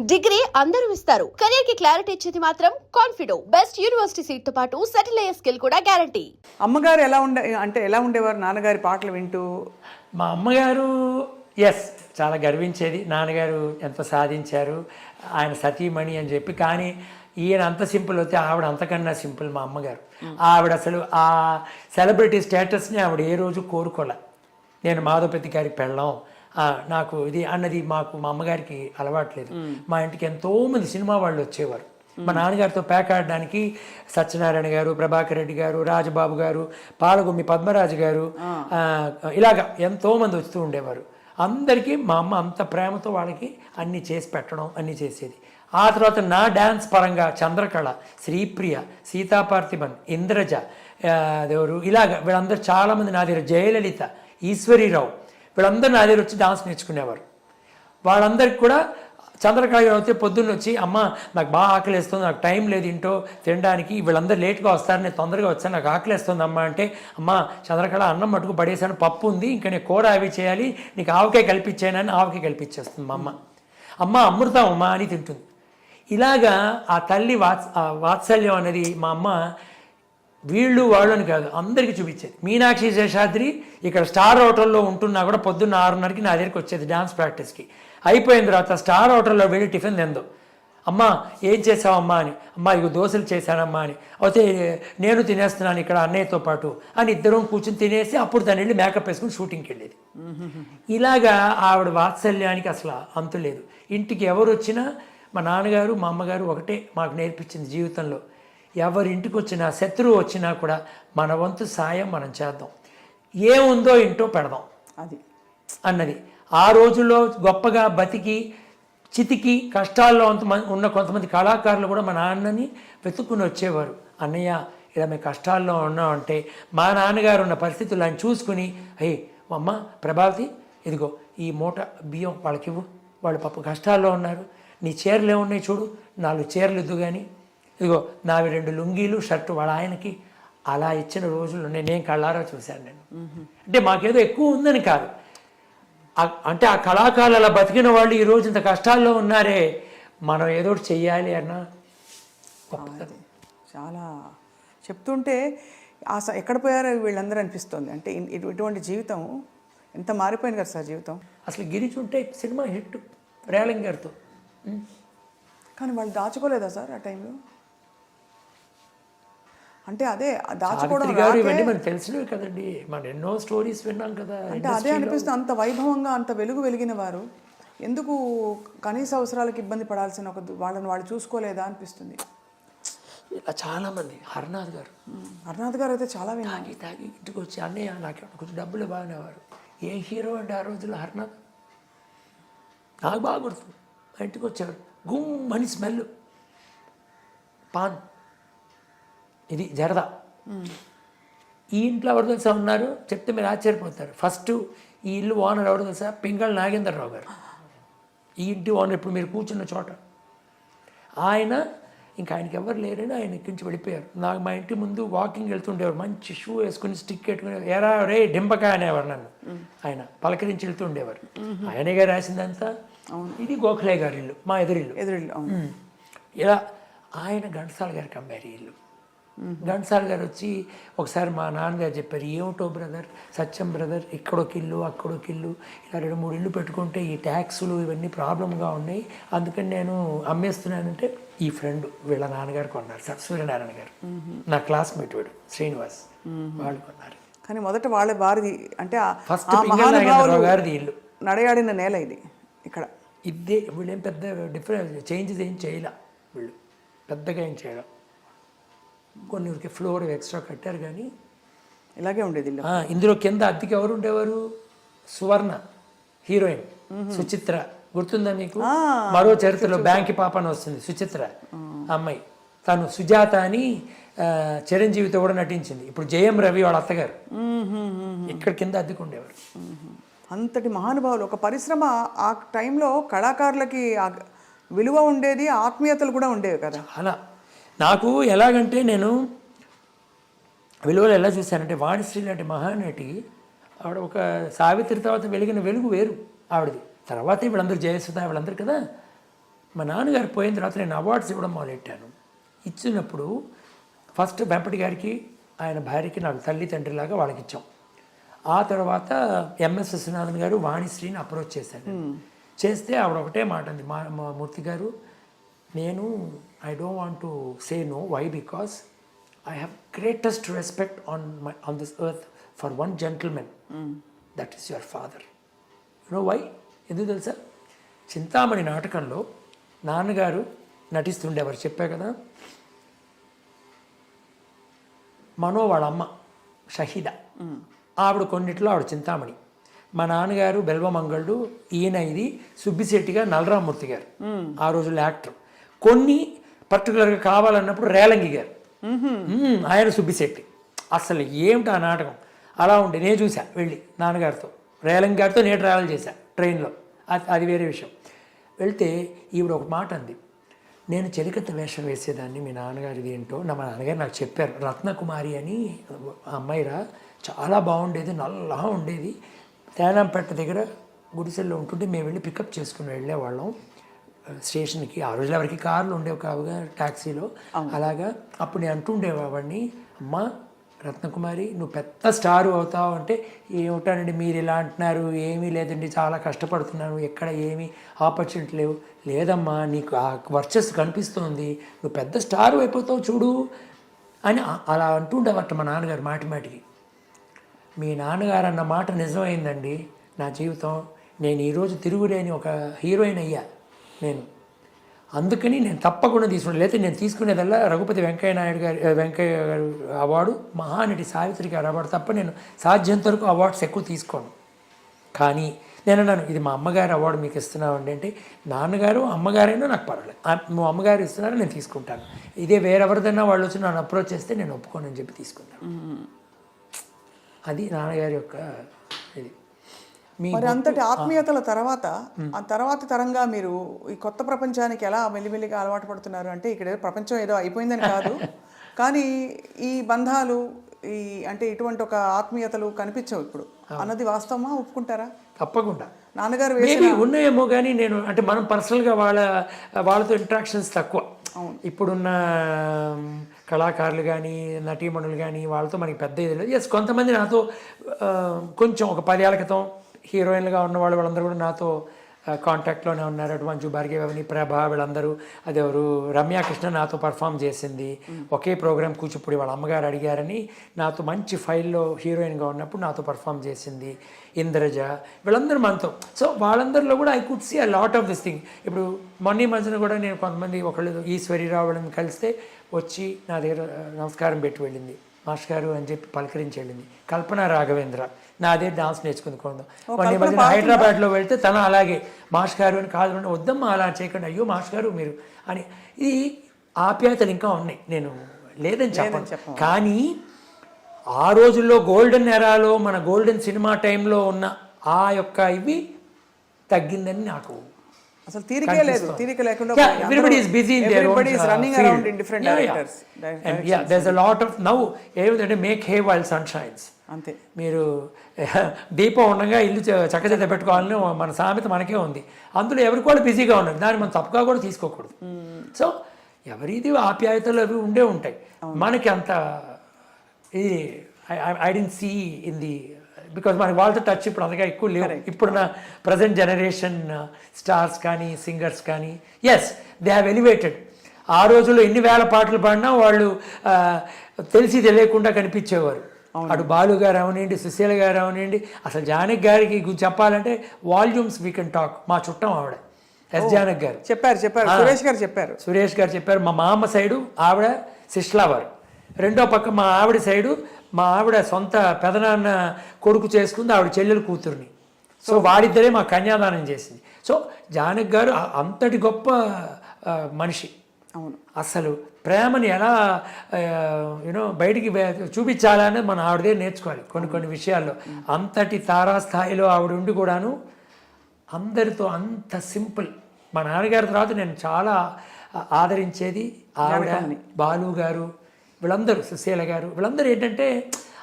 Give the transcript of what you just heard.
Degree అందరూ ఇస్తారు. Career కి క్లారిటీ ఇచ్చేది మాత్రం కాన్ఫిడో. బెస్ట్ యూనివర్సిటీ సీట్ తో పాటు సెటిల్ అయ్యే స్కిల్ కూడా గ్యారంటీ. అమ్మగారు ఎలా ఉండేవారు నాన్నగారి పాటలు వింటూ? మా అమ్మగారు చాలా గర్వించేది. నాన్నగారు ఎంత సాధించారు, ఆయన సతీమణి అని చెప్పి. కానీ ఈయన అంత సింపుల్ అయితే ఆవిడ అంతకన్నా సింపుల్ మా అమ్మగారు. ఆవిడ అసలు ఆ సెలబ్రిటీ స్టేటస్ని ఆవిడ ఏ రోజు కోరుకోలే. నేను మాధవపతి గారికి పెళ్ళాం, నాకు ఇది అన్నది మా అమ్మగారికి అలవాట్లేదు. మా ఇంటికి ఎంతోమంది సినిమా వాళ్ళు వచ్చేవారు. మా నాన్నగారితో పేకాడడానికి సత్యనారాయణ గారు, ప్రభాకర్ రెడ్డి గారు, రాజబాబు గారు, పాలగుమ్మి పద్మరాజు గారు, ఇలాగా ఎంతోమంది వస్తూ ఉండేవారు. అందరికీ మా అమ్మ అంత ప్రేమతో వాళ్ళకి అన్నీ చేసి పెట్టడం అన్నీ చేసేది. ఆ తర్వాత నా డ్యాన్స్ పరంగా చంద్రకళ, శ్రీప్రియ, సీతాపార్థిబన్, ఇంద్రజ, ఎవరు ఇలాగ వీళ్ళందరూ చాలామంది నా దగ్గర, జయలలిత, ఈశ్వరీరావు, వీళ్ళందరూ నా దగ్గర వచ్చి డాన్స్ నేర్చుకునేవారు. వాళ్ళందరికీ కూడా చంద్రకళ అయితే పొద్దున్న వచ్చి, అమ్మ నాకు బాగా ఆకలిస్తుంది, నాకు టైం లేదు ఇంటో తినడానికి, వీళ్ళందరూ లేట్గా వస్తారు, నేను తొందరగా వచ్చాను, నాకు ఆకలిస్తుంది అమ్మ అంటే, అమ్మ చంద్రకళ అన్నం మటుకు పడేసాను, పప్పు ఉంది, ఇంకా నేను కూర అవి చేయాలి, నీకు ఆవకాయ కల్పించానని ఆవకాయ కల్పించేస్తుంది మా అమ్మ. అమ్మ అమృతం అమ్మ అని తింటుంది. ఇలాగా ఆ తల్లి వాత్సల్యం అనేది మా అమ్మ వీళ్ళు వాళ్ళని కాదు అందరికీ చూపించేది. మీనాక్షి శేషాద్రి ఇక్కడ స్టార్ హోటల్లో ఉంటున్నా కూడా పొద్దున్న 6:30కి నా దగ్గరికి వచ్చేది డాన్స్ ప్రాక్టీస్కి. అయిపోయిన తర్వాత స్టార్ హోటల్లో వెళ్ళి టిఫిన్ తిందో, అమ్మ ఏం చేసావమ్మా అని, అమ్మ ఇక దోశలు చేశానమ్మా అని, అయితే నేను తినేస్తున్నాను ఇక్కడ అన్నయ్యతో పాటు అని ఇద్దరం కూర్చొని తినేసి అప్పుడు తను వెళ్ళి మేకప్ వేసుకుని షూటింగ్కి వెళ్ళేది. ఇలాగా ఆవిడ వాత్సల్యానికి అసలు అంతు లేదు. ఇంటికి ఎవరు వచ్చినా మా నాన్నగారు మా అమ్మగారు ఒకటే మాకు నేర్పించింది జీవితంలో, ఎవరి ఇంటికి వచ్చినా శత్రువు వచ్చినా కూడా మన వంతు సాయం మనం చేద్దాం, ఏముందో ఇంటో పెడదాం అది అన్నది. ఆ రోజుల్లో గొప్పగా బతికి చితికి కష్టాల్లో ఉన్న కొంతమంది కళాకారులు కూడా మా నాన్నని వెతుక్కుని వచ్చేవారు. అన్నయ్య ఇలా మేము కష్టాల్లో ఉన్నామంటే మా నాన్నగారు ఉన్న పరిస్థితులు ఆయన చూసుకుని, అయ్యి అమ్మ ప్రభావతి ఇదిగో ఈ మూట బియ్యం వాళ్ళకి ఇవ్వు, వాళ్ళు పాప కష్టాల్లో ఉన్నారు, నీ చీరలు ఏమున్నాయి చూడు, 4 చీరలు ఇద్దు, కానీ ఇదిగో నావి 2 లుంగీలు షర్టు వాళ్ళ ఆయనకి, అలా ఇచ్చిన రోజులు నేను కళ్ళారా చూశాను నేను. అంటే మాకేదో ఎక్కువ ఉందని కాదు, అంటే ఆ కళాకారులు అలా బతికిన వాళ్ళు ఈరోజు ఇంత కష్టాల్లో ఉన్నారే, మనం ఏదో ఒకటి చెయ్యాలి అన్న గొప్పది. చాలా చెప్తుంటే ఎక్కడ పోయారో వీళ్ళందరూ అనిపిస్తుంది. అంటే ఇటువంటి జీవితం ఎంత మారిపోయింది కదా సార్ జీవితం. అసలు గిరిచి ఉంటే సినిమా హిట్ రేలంగ్ గారితో. కానీ వాళ్ళు దాచుకోలేదా సార్ ఆ టైంలో? అంటే అదే దాచుకోవడం ఇవన్నీ మనకు తెలిసినవి కదండి, మనం ఎన్నో స్టోరీస్ విన్నాం కదా. అంటే అదే అనిపిస్తుంది, అంత వైభవంగా అంత వెలిగిన వారు ఎందుకు కనీస అవసరాలకు ఇబ్బంది పడాల్సిన వాళ్ళని వాళ్ళు చూసుకోలేదా అనిపిస్తుంది. ఇలా చాలామంది, హర్నాథ్ గారు అయితే చాలా తాగి ఇంటికి వచ్చి, అన్నయ్య నాకు కొంచెం డబ్బులు బాగానేవారు. ఏ హీరో అంటే ఆ రోజుల్లో హర్నాథ్, నాకు బాగా గుర్తుంది. మా ఇంటికి వచ్చేవారు, గుమ్మని స్మెల్, పాన్, ఇది జరదా. ఈ ఇంట్లో ఎవరు తెలుసా ఉన్నారు చెప్తే మీరు ఆశ్చర్యపోతారు. ఫస్ట్ ఈ ఇల్లు ఓనర్ ఎవరు తెలుసా? పింగళ నాగేంద్రరావు గారు. ఈ ఇంటి ఓనర్ ఇప్పుడు మీరు కూర్చున్న చోట ఆయన, ఇంకా ఆయనకి ఎవరు లేరని ఆయన ఎక్కించి వెళ్ళిపోయారు. నాకు మా ఇంటి ముందు వాకింగ్ వెళ్తుండేవారు, మంచి షూ వేసుకుని స్టిక్ పెట్టుకుని, ఎరా రే డింబకాయ అనేవారు నన్ను. ఆయన పలకరించి వెళ్తూ ఉండేవారు. ఆయనగా రాసిందంతా. ఇది గోఖలే గారి ఇల్లు, మా ఎదురిల్లు. ఇలా ఆయన ఘంటసాల గారికి అమ్మారు ఈ ఇల్లు. ఘంటసాల గారు వచ్చి ఒకసారి మా నాన్నగారు చెప్పారు, ఏమిటో బ్రదర్, సత్యం బ్రదర్, ఇక్కడొక ఇల్లు అక్కడొక ఇల్లు, ఇలా 2-3 ఇల్లు పెట్టుకుంటే ఈ ట్యాక్సులు ఇవన్నీ ప్రాబ్లంగా ఉన్నాయి, అందుకని నేను అమ్మేస్తున్నానంటే ఈ ఫ్రెండ్ వీళ్ళ నాన్నగారు కొన్నారు, సూర్యనారాయణ గారు, నా క్లాస్మేట్ వీడు శ్రీనివాస్, వాళ్ళు కొన్నారు. కానీ మొదట వాళ్ళ వారిది అంటే ఫస్ట్ పింగళ గారిది ఇల్లు, నడయాడిన నేల ఇది. ఇక్కడ ఇదే వీళ్ళు ఏం పెద్ద డిఫరెన్స్ చేంజెస్ ఏం చేయలే, వీళ్ళు పెద్దగా ఏం చేయడం, కొన్ని ఊరికి ఫ్లోర్ ఎక్స్ట్రా కట్టారు కానీ ఇలాగే ఉండేది. ఇందులో కింద అద్దెకి ఎవరు ఉండేవారు? సువర్ణ హీరోయిన్, సుచిత్ర గుర్తుందా మీకు? మరో చరిత్రలో బ్యాంకి పాప అని వస్తుంది, సుచిత్ర అమ్మాయి, తను సుజాత అని చిరంజీవితో కూడా నటించింది. ఇప్పుడు జయం రవి వాళ్ళ అత్తగారు ఇక్కడ కింద అద్దెకు ఉండేవారు. అంతటి మహానుభావులు, ఒక పరిశ్రమ ఆ టైంలో కళాకారులకి విలువ ఉండేది, ఆత్మీయతలు కూడా ఉండేవి కదా. అలా నాకు ఎలాగంటే నేను విలువలు ఎలా చూశానంటే, వాణిశ్రీ లాంటి మహానటి ఆవిడ ఒక సావిత్రి తర్వాత వెలిగిన వెలుగు వేరు ఆవిడది. తర్వాత వీళ్ళందరూ జయసుధ వీళ్ళందరూ కదా, మా నాన్నగారు పోయిన తర్వాత నేను అవార్డ్స్ ఇవ్వడం మొదలెట్టాను. ఇచ్చినప్పుడు ఫస్ట్ వెంపటి గారికి ఆయన భార్యకి నాకు తల్లి తండ్రిలాగా వాళ్ళకి ఇచ్చాం. ఆ తర్వాత ఎంఎస్ విశ్వనాథన్ గారు వాణిశ్రీని అప్రోచ్ చేశాను. చేస్తే ఆవిడ ఒకటే మాట అంది, మా మూర్తి గారు, నేను I don't want to say no, why because I have greatest respect on this earth for one gentlemen, that is your father. You know why? ఎందుకు తెలుసా? చింతామణి నాటకంలో నాన్నగారు నటిస్తుండేవారు, చెప్పా కదా. మనో వాళ్ళ అమ్మ షహీద, ఆవిడ కొన్నిట్లో ఆవిడ చింతామణి. మా నాన్నగారు బెల్వమంగళుడు, ఈయన ఇది సుబ్బిశెట్టిగా నలరామూర్తి గారు, ఆ రోజుల్లో యాక్టర్. కొన్ని పర్టికులర్గా కావాలన్నప్పుడు రేలంగి గారు, ఆయన సుబ్బిశెట్టి. అసలు ఏమిటి ఆ నాటకం అలా ఉండే. నేను చూసా వెళ్ళి నాన్నగారితో, రేలంగి గారితో నేను ట్రావెల్ చేశా ట్రైన్లో, అది వేరే విషయం. వెళ్తే ఈవిడ ఒక మాట అంది, నేను చెలికత్త వేషం వేసేదాన్ని, మీ నాన్నగారిది ఏంటో మా నాన్నగారు నాకు చెప్పారు. రత్నకుమారి అని అమ్మాయిరా, చాలా బాగుండేది, నల్లగా ఉండేది, తేనాంపేట దగ్గర గుడిసెల్లో ఉంటుంటే మేము వెళ్ళి పికప్ చేసుకుని వెళ్ళేవాళ్ళం స్టేషన్కి. ఆ రోజులు ఎవరికి కార్లు ఉండేవి కావుగా, ట్యాక్సీలో అలాగా. అప్పుడు నేను అంటుండేవాడిని, అమ్మ రత్నకుమారి నువ్వు పెద్ద స్టారు అవుతావు అంటే, ఏమిటానండి మీరు ఇలా అంటున్నారు, ఏమీ లేదండి చాలా కష్టపడుతున్నాను, ఎక్కడ ఏమీ ఆపర్చునిటీ లేవు. లేదమ్మా నీకు ఆ వర్చస్సు కనిపిస్తుంది, నువ్వు పెద్ద స్టారు అయిపోతావు చూడు అని అలా అంటుండేవట మా నాన్నగారు మాటి మాటికి. మీ నాన్నగారు అన్న మాట నిజమైందండి నా జీవితం. నేను ఈరోజు తిరుగులేని ఒక హీరోయిన్ అయ్యా నేను. అందుకని నేను తప్పకుండా తీసుకున్నాను. లేకపోతే నేను తీసుకునేదల్లా రఘుపతి వెంకయ్య గారు అవార్డు, మహానటి సావిత్రి గారు అవార్డు తప్ప నేను సాధ్యంత వరకు అవార్డ్స్ ఎక్కువ తీసుకోను. కానీ నేను అన్నాను, ఇది మా అమ్మగారు అవార్డు మీకు ఇస్తున్నామండి అంటే, నాన్నగారు అమ్మగారైనా నాకు పర్వాలేదు, నువ్వు అమ్మగారు ఇస్తున్నారో నేను తీసుకుంటాను. ఇదే వేరెవరిదైనా వాళ్ళు వచ్చి నన్ను అప్రోచ్ చేస్తే నేను ఒప్పుకోనని చెప్పి తీసుకుంటాను. అది నాన్నగారి యొక్క ఇది. మరి అంతటి ఆత్మీయతల తర్వాత ఆ తర్వాతి తరంగా మీరు ఈ కొత్త ప్రపంచానికి ఎలా మెల్లిమెల్లిగా అలవాటు పడుతున్నారు అంటే, ఇక్కడ ప్రపంచం ఏదో అయిపోయిందని కాదు, కానీ ఈ బంధాలు ఈ అంటే ఇటువంటి ఒక ఆత్మీయతలు కనిపించవు ఇప్పుడు అన్నది వాస్తవమా? ఒప్పుకుంటారా? తప్పకుండా. నాన్నగారు ఉన్నాయేమో కానీ నేను అంటే మనం పర్సనల్గా వాళ్ళతో ఇంట్రాక్షన్స్ తక్కువ. ఇప్పుడున్న కళాకారులు కానీ నటీమణులు కానీ వాళ్ళతో మనకి పెద్ద ఇది లేదు. ఎస్, కొంతమంది నాతో కొంచెం ఒక 10 ఏళ్ల క్రితం హీరోయిన్లుగా ఉన్న వాళ్ళందరూ కూడా నాతో కాంటాక్ట్లోనే ఉన్నారు. అటు మంచు భార్గవి, ప్రభ, వీళ్ళందరూ. అదెవరు రమ్యాకృష్ణ నాతో పర్ఫామ్ చేసింది ఒకే ప్రోగ్రామ్ కూచిపూడి, వాళ్ళ అమ్మగారు అడిగారని నాతో మంచి ఫైల్లో హీరోయిన్గా ఉన్నప్పుడు నాతో పర్ఫామ్ చేసింది. ఇంద్రజ, వీళ్ళందరూ మనతో. సో వాళ్ళందరిలో కూడా I could see a lot of this thing. ఇప్పుడు మొన్న మధ్యన కూడా నేను కొంతమంది ఒకళ్ళు ఈశ్వరిరావు వాళ్ళని కలిస్తే వచ్చి నా దగ్గర నమస్కారం పెట్టి వెళ్ళింది, మాస్టర్ గారు అని చెప్పి పలకరించి వెళ్ళింది. కల్పన రాఘవేంద్ర నా దగ్గర డాన్స్ నేర్చుకుంది కొందాం. మొన్న మధ్యన హైదరాబాద్లో వెళ్తే తను అలాగే మాస్టర్ గారు అని కాదు, వద్దమ్మా అలా చేయకండి, అయ్యో మాస్టర్ గారు మీరు అని. ఇది ఆప్యాయతలు ఇంకా ఉన్నాయి, నేను లేదని చెప్పను. కానీ ఆ రోజుల్లో గోల్డెన్ ఎరాలో మన గోల్డెన్ సినిమా టైంలో ఉన్న ఆ యొక్క ఇవి తగ్గిందని నాకు అసలు తీరికే లేదు. తీరిక లేకుండా everybody is busy in their own running field. around in different directors. And yeah, there's a lot of now ఏమిటంటే make hay while sun shines. అంతే. మీరు దీపం ఉండగా ఇల్లు చక్కచక్క పెట్టుకోవాలని మన సామెత మనకే ఉంది. అందులో ఎవరికి కూడా బిజీగా ఉన్నారు, దాన్ని మనం తప్పుగా కూడా తీసుకోకూడదు. సో ఎవరిది ఆప్యాయతలు అవి ఉండే ఉంటాయి. మనకి అంత ఇది I didn't see in the because మనకి వాళ్ళతో టచ్ ఇప్పుడు అంతగా ఎక్కువ లేవు. ఇప్పుడున్న ప్రజెంట్ జనరేషన్ స్టార్స్ కానీ సింగర్స్ కానీ ఎస్ దే హ్యావ్ ఎలివేటెడ్. ఆ రోజుల్లో ఎన్ని వేల పాటలు పాడినా వాళ్ళు తెలిసి తెలియకుండా కనిపించేవారు. అటు బాలు గారు అవనండి, సుశీల గారు అవనండి, అసలు జానకి గారికి చెప్పాలంటే వాల్యూమ్స్ వీ కెన్ టాక్. మా చుట్టం ఆవిడ ఎస్ జానకి గారు చెప్పారు. సురేష్ గారు చెప్పారు. మా మామ సైడు ఆవిడ శిష్లావారు, రెండో పక్క మా ఆవిడ సైడు మా ఆవిడ సొంత పెదనాన్న కొడుకు చేసుకుంది, ఆవిడ చెల్లెలు కూతుర్ని. సో వాడిద్దరే మా కన్యాదానం చేసింది. సో జానకి గారు అంతటి గొప్ప మనిషి. అవును, అసలు ప్రేమని ఎలా బయటికి చూపించాలని మన ఆవిడదే నేర్చుకోవాలి కొన్ని విషయాల్లో. అంతటి తారాస్థాయిలో ఆవిడ ఉండి కూడాను అందరితో అంత సింపుల్. మా నాన్నగారి తర్వాత నేను చాలా ఆదరించేది ఆవిడ, బాలు గారు, వీళ్ళందరూ, సుశీల గారు, వీళ్ళందరూ ఏంటంటే